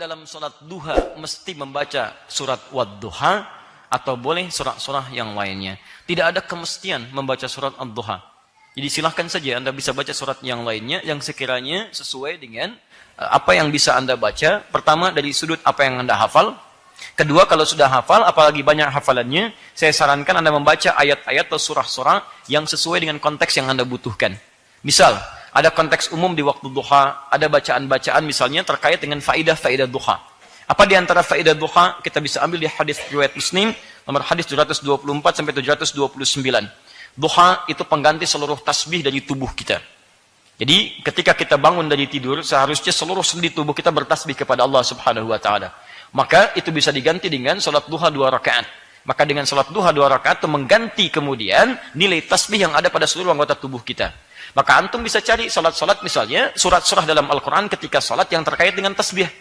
dalam sholat duha mesti membaca surat Wad-Duha atau boleh surah-surah yang lainnya? Tidak ada kemestian membaca surat Ad-Duha. Jadi silahkan saja Anda bisa baca surat yang lainnya yang sekiranya sesuai dengan apa yang bisa Anda baca. Pertama, dari sudut apa yang Anda hafal. Kedua, kalau sudah hafal, apalagi banyak hafalannya, saya sarankan Anda membaca ayat-ayat atau surah-surah yang sesuai dengan konteks yang Anda butuhkan. Misal, ada konteks umum di waktu duha, ada bacaan-bacaan misalnya terkait dengan faidah-faidah duha. Apa di antara faidah duha kita bisa ambil di hadis riwayat Muslim nomor hadis 724 sampai 729. Duha itu pengganti seluruh tasbih dari tubuh kita. Jadi ketika kita bangun dari tidur, seharusnya seluruh sendi tubuh kita bertasbih kepada Allah Subhanahu wa taala. Maka itu bisa diganti dengan salat duha 2 rakaat. Maka dengan salat duha 2 rakaat itu mengganti kemudian nilai tasbih yang ada pada seluruh anggota tubuh kita. Maka antum bisa cari salat-salat misalnya surat-surah dalam Al-Qur'an ketika salat yang terkait dengan tasbih.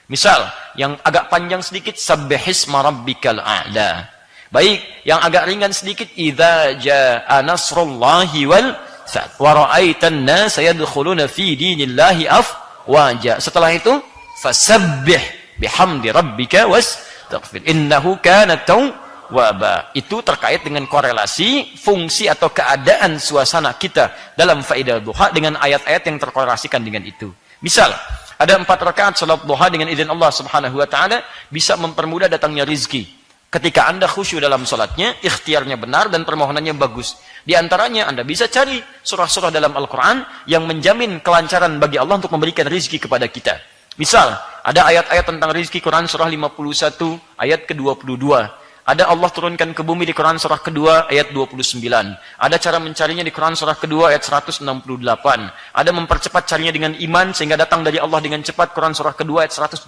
Misal, yang agak panjang sedikit sabbihisma rabbikal a'la. Baik, yang agak ringan sedikit idza jaa nasrullahi wal fath wa ra'aitan nasa yadkhuluna fi dinillahi afwaja. Setelah itu fasabbih bihamdi rabbika wastaghfir innahu kana tawwaba. Itu terkait dengan korelasi fungsi atau keadaan suasana kita dalam faidah duha dengan ayat-ayat yang terkorelasikan dengan itu. Misal, ada 4 rakaat salat duha dengan izin Allah Subhanahu wa taala bisa mempermudah datangnya rizki. Ketika Anda khusyuk dalam salatnya, ikhtiarnya benar dan permohonannya bagus. Di antaranya Anda bisa cari surah-surah dalam Al-Qur'an yang menjamin kelancaran bagi Allah untuk memberikan rizki kepada kita. Misal, ada ayat-ayat tentang rizki Quran surah 51 ayat ke-22. Ada Allah turunkan ke bumi di Quran surah kedua ayat 29. Ada cara mencarinya di Quran surah kedua ayat 168. Ada mempercepat carinya dengan iman sehingga datang dari Allah dengan cepat Quran surah kedua ayat 172.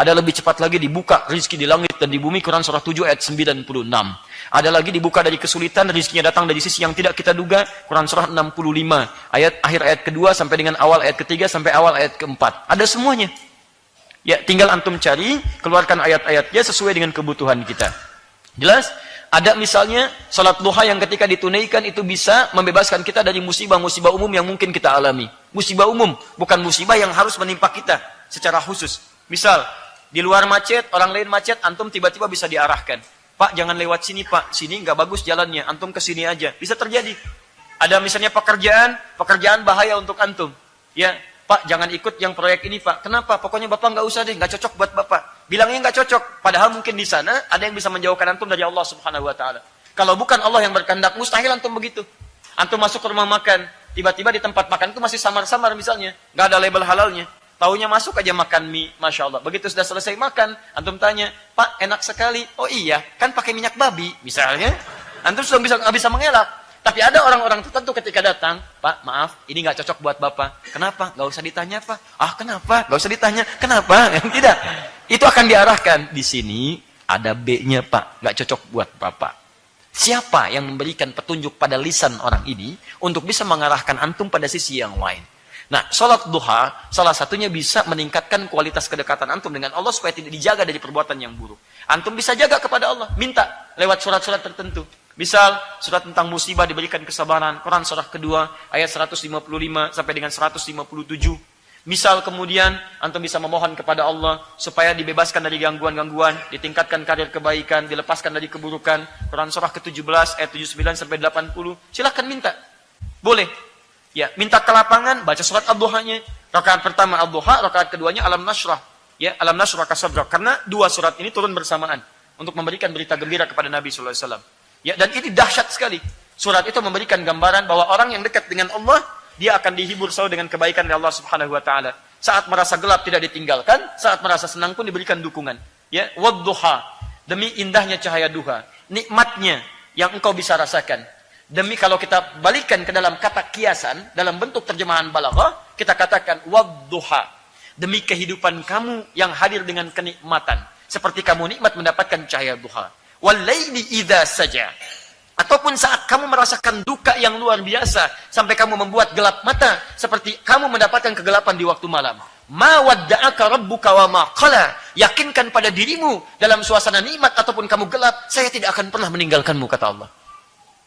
Ada lebih cepat lagi dibuka rizki di langit dan di bumi Quran surah 7 ayat 96. Ada lagi dibuka dari kesulitan rizkinya datang dari sisi yang tidak kita duga Quran surah 65 ayat akhir ayat kedua sampai dengan awal ayat ketiga sampai awal ayat keempat. Ada semuanya. Ya, tinggal antum cari, keluarkan ayat-ayatnya sesuai dengan kebutuhan kita. Jelas? Ada misalnya salat duha yang ketika ditunaikan itu bisa membebaskan kita dari musibah-musibah umum yang mungkin kita alami. Musibah umum, bukan musibah yang harus menimpa kita secara khusus. Misal, di luar macet, orang lain macet, antum tiba-tiba bisa diarahkan. Pak, jangan lewat sini, Pak. Sini nggak bagus jalannya, antum ke sini aja. Bisa terjadi. Ada misalnya pekerjaan bahaya untuk antum. Ya, Pak, jangan ikut yang proyek ini, Pak. Kenapa? Pokoknya Bapak nggak usah deh, nggak cocok buat Bapak. Bilangnya nggak cocok, padahal mungkin di sana ada yang bisa menjauhkan antum dari Allah Subhanahu wa taala. Kalau bukan Allah yang berkehendak, mustahil antum begitu. Antum masuk ke rumah makan, tiba-tiba di tempat makan itu masih samar-samar misalnya, nggak ada label halalnya. Taunya masuk aja makan mie, Masya Allah. Begitu sudah selesai makan, antum tanya, Pak, enak sekali. Oh iya, kan pakai minyak babi, misalnya. Antum sudah nggak bisa mengelak. Tapi ada orang-orang tertentu ketika datang, Pak, maaf, ini nggak cocok buat Bapak. Kenapa? Nggak usah ditanya, Pak. Ah, kenapa? Nggak usah ditanya. Kenapa? Tidak. Itu akan diarahkan. Di sini ada B-nya, Pak. Nggak cocok buat Bapak. Siapa yang memberikan petunjuk pada lisan orang ini untuk bisa mengarahkan antum pada sisi yang lain? Nah, sholat duha, salah satunya bisa meningkatkan kualitas kedekatan antum dengan Allah supaya tidak dijaga dari perbuatan yang buruk. Antum bisa jaga kepada Allah. Minta lewat surat-surat tertentu. Misal, surat tentang musibah diberikan kesabaran. Quran surah kedua, ayat 155 sampai dengan 157. Misal kemudian, antum bisa memohon kepada Allah supaya dibebaskan dari gangguan-gangguan, ditingkatkan karir kebaikan, dilepaskan dari keburukan. Quran surah ke-17, ayat 79 sampai 80. Silahkan minta. Boleh. Ya, minta ke lapangan, baca surat Ad-Duhanya. Rakaat pertama Ad-Duha, rakaat keduanya Alam Nashrah. Ya, Alam Nashrah Kasadra. Karena 2 surat ini turun bersamaan untuk memberikan berita gembira kepada Nabi sallallahu alaihi wasallam. Ya, dan ini dahsyat sekali. Surat itu memberikan gambaran bahwa orang yang dekat dengan Allah, dia akan dihibur selalu dengan kebaikan dari Allah Subhanahu wa taala. Saat merasa gelap tidak ditinggalkan, saat merasa senang pun diberikan dukungan. Ya, wadduha, demi indahnya cahaya duha, nikmatnya yang engkau bisa rasakan. Demi kalau kita balikan ke dalam kata kiasan, dalam bentuk terjemahan balaghah, kita katakan wadduha, demi kehidupan kamu yang hadir dengan kenikmatan, seperti kamu nikmat mendapatkan cahaya duha. Walaili idza saja, ataupun saat kamu merasakan duka yang luar biasa sampai kamu membuat gelap mata seperti kamu mendapatkan kegelapan di waktu malam. Ma wadda'aka rabbuka wa ma qala, yakinkan pada dirimu dalam suasana nikmat ataupun kamu gelap, saya tidak akan pernah meninggalkanmu, kata Allah.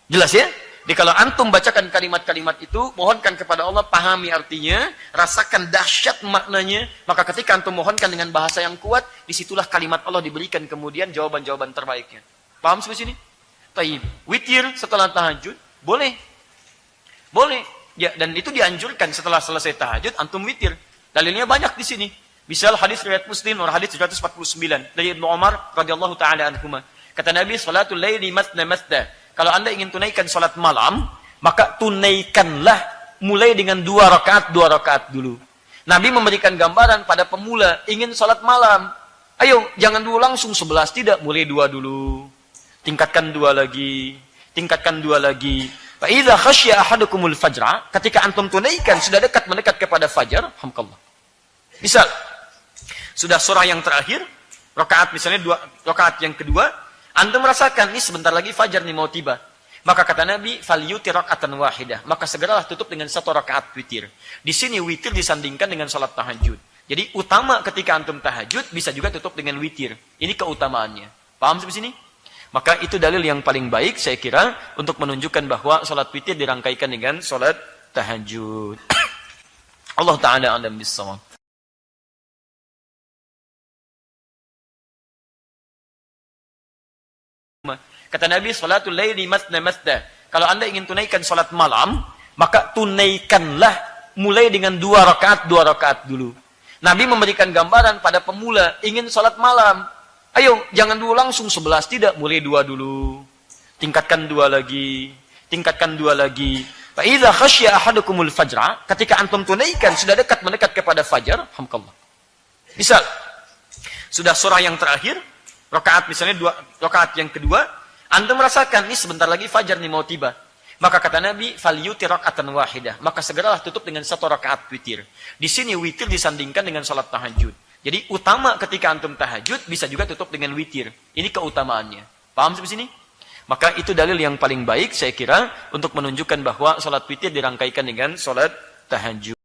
Jelas ya? Jadi kalau antum bacakan kalimat-kalimat itu, mohonkan kepada Allah, pahami artinya, rasakan dahsyat maknanya, maka ketika antum mohonkan dengan bahasa yang kuat, disitulah kalimat Allah diberikan kemudian jawaban-jawaban terbaiknya. Paham sampai sini? Taib. Witir setelah tahajud, boleh. Boleh. Ya, dan itu dianjurkan setelah selesai tahajud, antum witir. Dalilnya banyak di sini. Misal hadis riwayat Muslim nomor hadis 749 dari Ibnu Umar radhiyallahu taala anhuma. Kata Nabi, salatul laili masna masna. Kalau Anda ingin tunaikan salat malam, maka tunaikanlah mulai dengan 2 rakaat dulu. Nabi memberikan gambaran pada pemula ingin salat malam. Ayo, jangan dulu langsung 11, tidak, mulai 2 dulu. Tingkatkan 2 lagi, tingkatkan 2 lagi. Fa idza khasya ahadukumul fajra, ketika antum tunaikan sudah mendekat kepada fajar, hamdallah. Misal sudah surah yang terakhir, rakaat misalnya 2 rakaat yang kedua, antum merasakan, ini sebentar lagi fajar nih mau tiba. Maka kata Nabi, falyutir raka'atan wahidah. Maka segeralah tutup dengan 1 rakaat witir. Di sini witir disandingkan dengan salat tahajud. Jadi utama ketika antum tahajud, bisa juga tutup dengan witir. Ini keutamaannya. Paham sampai sini? Maka itu dalil yang paling baik, saya kira, untuk menunjukkan bahwa salat witir dirangkaikan dengan salat tahajud. Allah Ta'ala a'lam bissawab. Kata Nabi, salatul laili masna masna. Kalau Anda ingin tunaikan salat malam, maka tunaikanlah mulai dengan 2 rakaat dulu. Nabi memberikan gambaran pada pemula ingin salat malam. Ayo, jangan dulu langsung 11, tidak, mulai 2 dulu. Tingkatkan 2 lagi, tingkatkan 2 lagi. Fa idza khasya ahadukumul fajra, ketika antum tunaikan sudah mendekat kepada fajar, hamdallah. Misal sudah surah yang terakhir, rakaat misalnya 2 rakaat yang kedua, antum merasakan, ini sebentar lagi fajar nih mau tiba. Maka kata Nabi, falyutir raka'atan wahidah. Maka segeralah tutup dengan 1 rakaat witir. Di sini witir disandingkan dengan salat tahajud. Jadi utama ketika antum tahajud, bisa juga tutup dengan witir. Ini keutamaannya. Paham sampai sini? Maka itu dalil yang paling baik, saya kira, untuk menunjukkan bahwa salat witir dirangkaikan dengan salat tahajud.